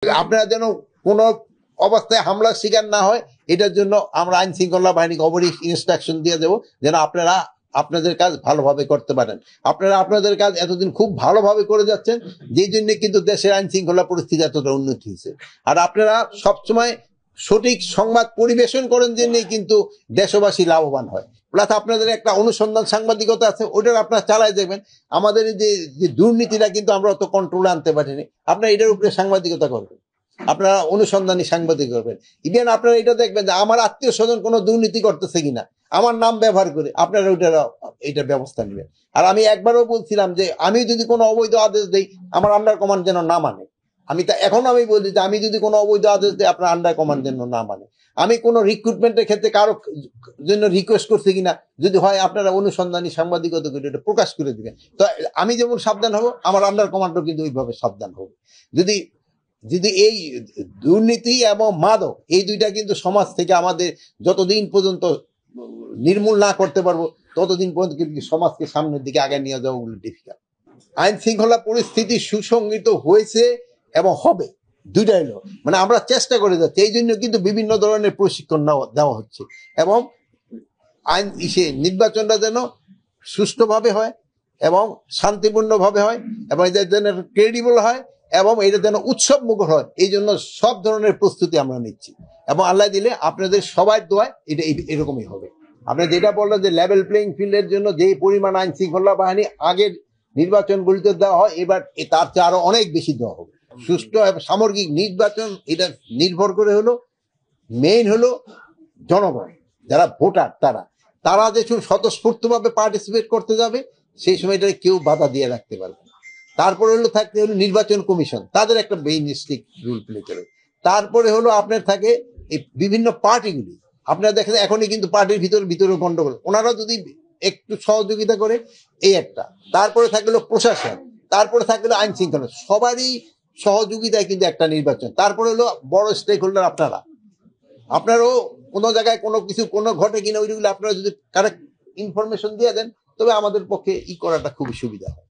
আপনারা যেন কোনো অবস্থায় হামলার শিকার না হয়, এটার জন্য আমরা আইন শৃঙ্খলা বাহিনীকে অবশ্যই ইনস্ট্রাকশন দিয়ে দেবো যেন আপনারা আপনাদের কাজ ভালোভাবে করতে পারেন। আপনারা আপনাদের কাজ এতদিন খুব ভালোভাবে করে যাচ্ছেন, যেই জন্য কিন্তু দেশের আইন শৃঙ্খলা পরিস্থিতি এতটা উন্নতি হয়েছে। আর আপনারা সবসময় সঠিক সংবাদ পরিবেশন করেন জন্যই কিন্তু দেশবাসী লাভবান হয়। প্লাস আপনাদের একটা অনুসন্ধান সাংবাদিকতা আছে, ওটার আপনারা চালায় দেখবেন। আমাদের এই যে দুর্নীতিটা কিন্তু আমরা অত কন্ট্রোলে আনতে পারিনি, আপনারা এটার উপরে সাংবাদিকতা করবেন, আপনারা অনুসন্ধানী সাংবাদিক করবেন। ইভেন আপনারা এটা দেখবেন যে আমার আত্মীয় স্বজন কোনো দুর্নীতি করতেছে কিনা, আমার নাম ব্যবহার করে আপনারা এইটার ব্যবস্থা নেবেন। আর আমি একবারও বলছিলাম যে আমি যদি কোনো অবৈধ আদেশ দেই, আমার আন্ডার কমান্ড যেন না মানে। এখন আমি বলছি যে আমি যদি কোনো অবৈধ আদেশ দিই, আপনার আন্ডার কমান্ড যেন না মানে। আমি কোনো রিক্রুটমেন্টের ক্ষেত্রে কারো জন্য রিকোয়েস্ট করছি কিনা, যদি হয় আপনারা অনুসন্ধানী সাংবাদিকতা করে এটা প্রকাশ করে দিবেন। তো আমি যেমন সাবধান হব, আমার আন্ডার কমান্ডও কিন্তু ওইভাবে সাবধান হবে। যদি যদি এই দুর্নীতি এবং মাদক এই দুইটা কিন্তু সমাজ থেকে আমাদের যতদিন পর্যন্ত নির্মূল না করতে পারবো, ততদিন পর্যন্ত কিন্তু সমাজকে সামনের দিকে আগে নিয়ে যাওয়া ডিফিকাল্ট। আইন শৃঙ্খলা পরিস্থিতি সুসংগঠিত হয়েছে এবং হবে, দুইটাই হলো। মানে আমরা চেষ্টা করে যাচ্ছি, এই জন্য কিন্তু বিভিন্ন ধরনের প্রশিক্ষণ দেওয়া হচ্ছে। এবং আইন নির্বাচনটা যেন সুষ্ঠুভাবে হয় এবং শান্তিপূর্ণভাবে হয় এবং এটা যেন ক্রেডিবল হয় এবং এটা যেন উৎসব মুখর হয়, এই জন্য সব ধরনের প্রস্তুতি আমরা নিচ্ছি। এবং আল্লাহ দিলে আপনাদের সবার দোয়ায় এটা এরকমই হবে। আপনি যেটা বললেন যে লেভেল প্লেইং ফিল্ডের জন্য যে পরিমাণ আইন শৃঙ্খলা বাহিনী আগের নির্বাচনগুলিতে দেওয়া হয়, এবার তার চেয়ে আরো অনেক বেশি দেওয়া হবে। সুষ্ঠু এবং সামগ্রিক নির্বাচন এটা নির্ভর করে হলো মেইন হলো জনগণ, যারা ভোটার তারা যে স্বতঃস্ফূর্তভাবে পার্টিসিপেট করতে যাবে, সেই সময়টা কেউ বাধা দিয়ে রাখতে পারবে না। তারপরে হলো থাকতে হলো নির্বাচন কমিশন, তাদের একটা মেইন স্ট্রিক্ট রুল প্লে করে। তারপরে হলো আপনার থাকে এই বিভিন্ন পার্টিগুলি। আপনারা দেখেন এখনই কিন্তু পার্টির ভিতরে গন্ডগোল, ওনারা যদি একটু সহযোগিতা করে, এই একটা। তারপরে থাকলো প্রশাসন, তারপরে থাকলো আইন শৃঙ্খলা, সবারই সহযোগিতায় কিন্তু একটা নির্বাচন। তারপরে হলো বড় স্টেক হোল্ডার আপনারাও কোনো জায়গায় কোনো ঘটে কিনা, ওইগুলো আপনারা যদি কারেক্ট ইনফরমেশন দিয়ে দেন, তবে আমাদের পক্ষে করাটা খুবই সুবিধা হয়।